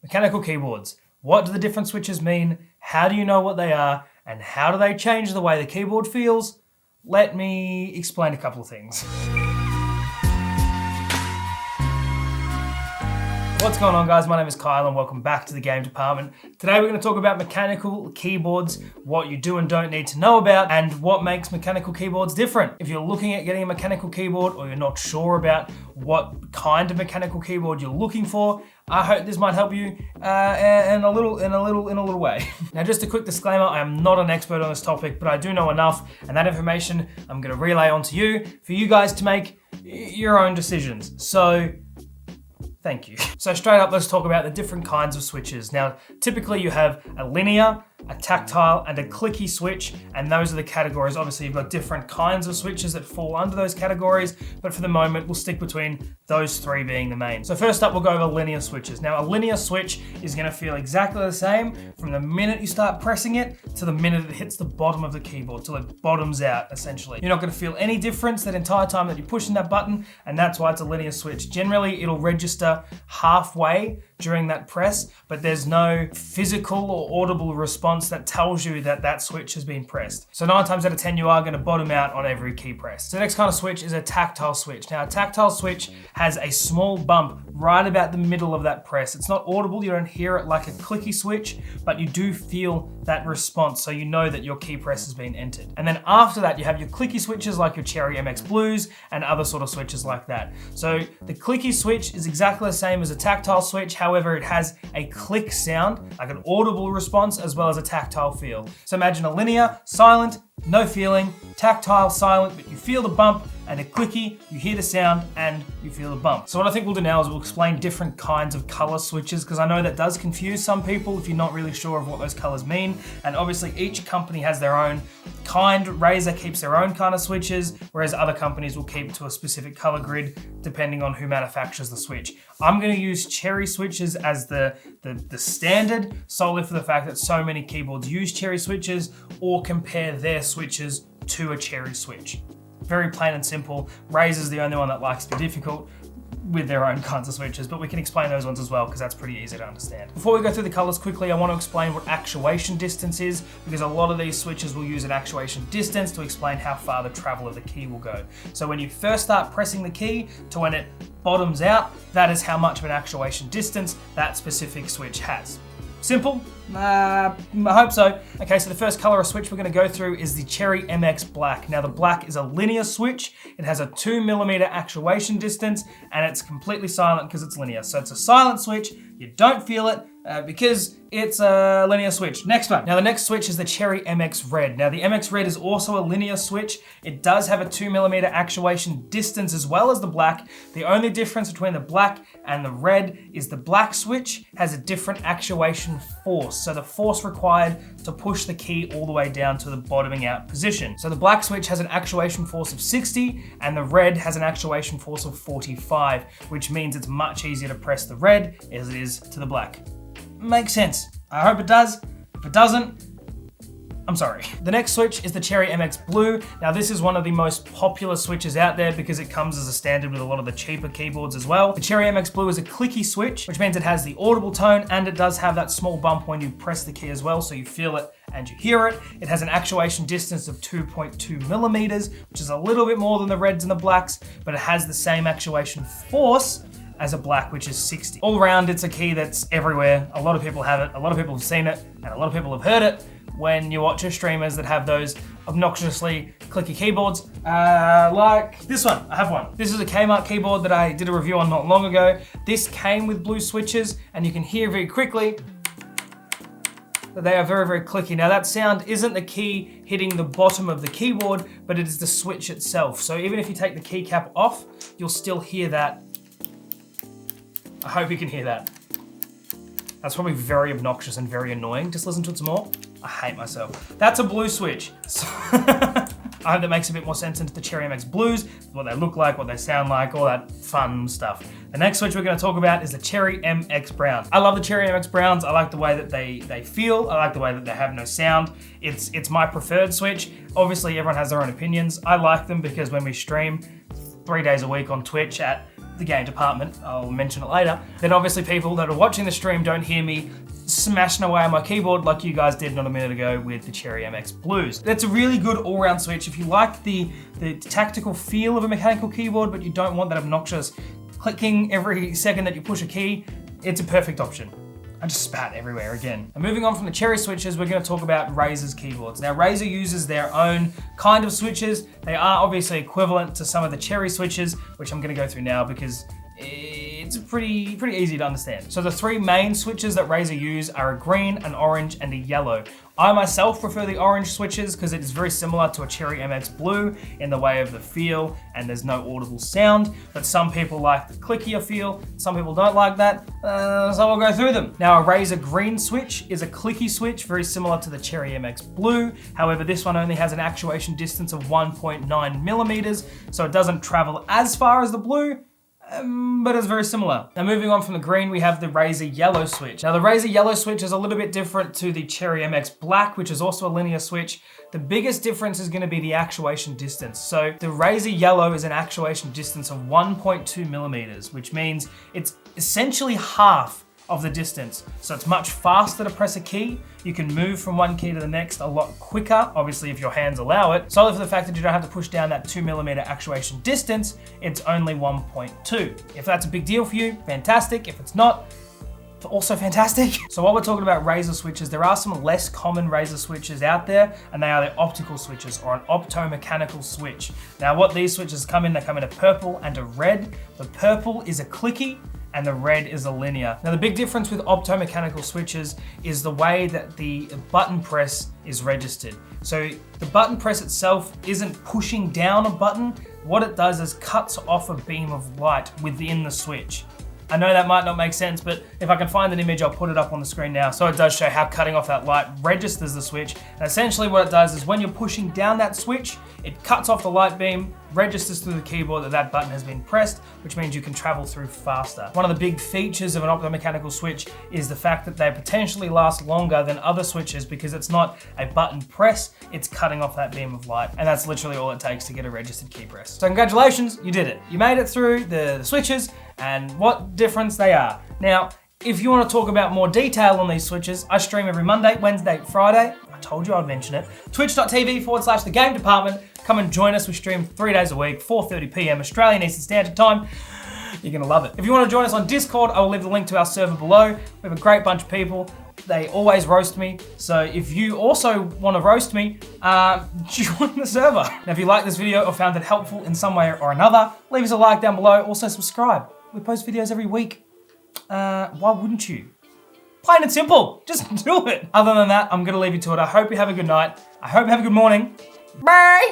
Mechanical keyboards. What do the different switches mean? How do you know what they are? And how do they change the way the keyboard feels? Let me explain a couple of things. What's going on, guys? My name is Kyle and welcome back to the game department. Today we're going to talk about mechanical keyboards, what you do and don't need to know about, and what makes mechanical keyboards different. If you're looking at getting a mechanical keyboard or you're not sure about what kind of mechanical keyboard you're looking for, I hope this might help you in a little way. Now, just a quick disclaimer, I am not an expert on this topic, but I do know enough, and that information I'm going to relay onto you for you guys to make your own decisions. So, thank you. So straight up, let's talk about the different kinds of switches. Now, typically you have a linear, a tactile, and a clicky switch, and those are the categories. Obviously, you've got different kinds of switches that fall under those categories, but for the moment, we'll stick between those three being the main. So first up, we'll go over linear switches. Now, a linear switch is gonna feel exactly the same from the minute you start pressing it to the minute it hits the bottom of the keyboard, till it bottoms out, essentially. You're not gonna feel any difference that entire time that you're pushing that button, and that's why it's a linear switch. Generally, it'll register halfway during that press, but there's no physical or audible response that tells you that that switch has been pressed. So 9 times out of 10, you are going to bottom out on every key press. So the next kind of switch is a tactile switch. Now, a tactile switch has a small bump right about the middle of that press. It's not audible, you don't hear it like a clicky switch, but you do feel that response, so you know that your key press has been entered. And then after that, you have your clicky switches like your Cherry MX Blues and other sort of switches like that. So the clicky switch is exactly the same as a tactile switch, however, it has a click sound, like an audible response, as well as a tactile feel. So imagine a linear, silent, no feeling, tactile, silent, but you feel the bump, and a clicky, you hear the sound and you feel the bump. So what I think we'll do now is we'll explain different kinds of color switches, because I know that does confuse some people if you're not really sure of what those colors mean. And obviously each company has their own kind. Razer keeps their own kind of switches, whereas other companies will keep to a specific color grid depending on who manufactures the switch. I'm going to use Cherry switches as the standard, solely for the fact that so many keyboards use Cherry switches or compare their switches to a Cherry switch. Very plain and simple. Razer's the only one that likes to be difficult with their own kinds of switches, but we can explain those ones as well because that's pretty easy to understand. Before we go through the colors quickly, I want to explain what actuation distance is, because a lot of these switches will use an actuation distance to explain how far the travel of the key will go. So when you first start pressing the key to when it bottoms out, that is how much of an actuation distance that specific switch has. Simple? I hope so. Okay, so the first color of switch we're going to go through is the Cherry MX Black. Now, the black is a linear switch. It has a 2mm actuation distance, and it's completely silent because it's linear. So it's a silent switch. You don't feel it because it's a linear switch. Next one. Now, the next switch is the Cherry MX Red. Now, the MX Red is also a linear switch. It does have a 2mm actuation distance as well as the black. The only difference between the black and the red is the black switch has a different actuation force. So the force required to push the key all the way down to the bottoming out position. So the black switch has an actuation force of 60 and the red has an actuation force of 45, which means it's much easier to press the red as it is to the black. Makes sense. I hope it does. If it doesn't, I'm sorry. The next switch is the Cherry MX Blue. Now, this is one of the most popular switches out there because it comes as a standard with a lot of the cheaper keyboards as well. The Cherry MX Blue is a clicky switch, which means it has the audible tone and it does have that small bump when you press the key as well, so you feel it and you hear it. It has an actuation distance of 2.2mm, which is a little bit more than the reds and the blacks, but it has the same actuation force as a black, which is 60. All around, it's a key that's everywhere. A lot of people have it, a lot of people have seen it, and a lot of people have heard it when you watch streamers that have those obnoxiously clicky keyboards, like this one. I have one. This is a Kmart keyboard that I did a review on not long ago. This came with blue switches, and you can hear very quickly that they are very, very clicky. Now, that sound isn't the key hitting the bottom of the keyboard, but it is the switch itself. So even if you take the keycap off, you'll still hear that. I hope you can hear that. That's probably very obnoxious and very annoying. Just listen to it some more. I hate myself. That's a blue switch. So I hope that makes a bit more sense into the Cherry MX Blues, what they look like, what they sound like, all that fun stuff. The next switch we're going to talk about is the Cherry MX Brown. I love the Cherry MX Browns. I like the way that they feel. I like the way that they have no sound. It's my preferred switch. Obviously, everyone has their own opinions. I like them because when we stream 3 days a week on Twitch at the game department, I'll mention it later, then obviously people that are watching the stream don't hear me smashing away on my keyboard like you guys did not a minute ago with the Cherry MX Blues. That's a really good all-round switch. If you like the tactical feel of a mechanical keyboard, but you don't want that obnoxious clicking every second that you push a key, it's a perfect option. I just spat everywhere again. And moving on from the Cherry switches, we're going to talk about Razer's keyboards. Now, Razer uses their own kind of switches. They are obviously equivalent to some of the Cherry switches, which I'm going to go through now because it's pretty easy to understand. So the three main switches that Razer use are a green, an orange, and a yellow. I myself prefer the orange switches because it is very similar to a Cherry MX Blue in the way of the feel, and there's no audible sound, but some people like the clickier feel, some people don't like that, so we'll go through them. Now, a Razer green switch is a clicky switch, very similar to the Cherry MX Blue. However, this one only has an actuation distance of 1.9 millimeters, so it doesn't travel as far as the blue, but it's very similar. Now, moving on from the green, we have the Razer Yellow switch. Now, the Razer Yellow switch is a little bit different to the Cherry MX Black, which is also a linear switch. The biggest difference is going to be the actuation distance. So the Razer Yellow is an actuation distance of 1.2 millimeters, which means it's essentially half of the distance. So it's much faster to press a key. You can move from one key to the next a lot quicker, obviously if your hands allow it. Solely for the fact that you don't have to push down that 2 millimeter actuation distance, it's only 1.2. If that's a big deal for you, fantastic. If it's not, also fantastic. So while we're talking about Razer switches, there are some less common Razer switches out there, and they are the optical switches or an optomechanical switch. Now what these switches come in, they come in a purple and a red. The purple is a clicky, and the red is a linear. Now the big difference with optomechanical switches is the way that the button press is registered. So the button press itself isn't pushing down a button. What it does is cuts off a beam of light within the switch. I know that might not make sense, but if I can find an image, I'll put it up on the screen now. So it does show how cutting off that light registers the switch. And essentially what it does is when you're pushing down that switch, it cuts off the light beam, registers through the keyboard that that button has been pressed, which means you can travel through faster. One of the big features of an optomechanical switch is the fact that they potentially last longer than other switches because it's not a button press, it's cutting off that beam of light. And that's literally all it takes to get a registered key press. So congratulations, you did it. You made it through the switches and what difference they are. Now, if you want to talk about more detail on these switches, I stream every Monday, Wednesday, Friday. I told you I'd mention it. Twitch.tv/The Game Department. Come and join us. We stream 3 days a week, 4:30 p.m. Australian Eastern Standard Time. You're gonna love it. If you want to join us on Discord, I will leave the link to our server below. We have a great bunch of people. They always roast me. So if you also want to roast me, join the server. Now, if you like this video or found it helpful in some way or another, leave us a like down below. Also subscribe. We post videos every week. Why wouldn't you? Plain and simple, just do it. Other than that, I'm gonna leave you to it. I hope you have a good night. I hope you have a good morning. Bye.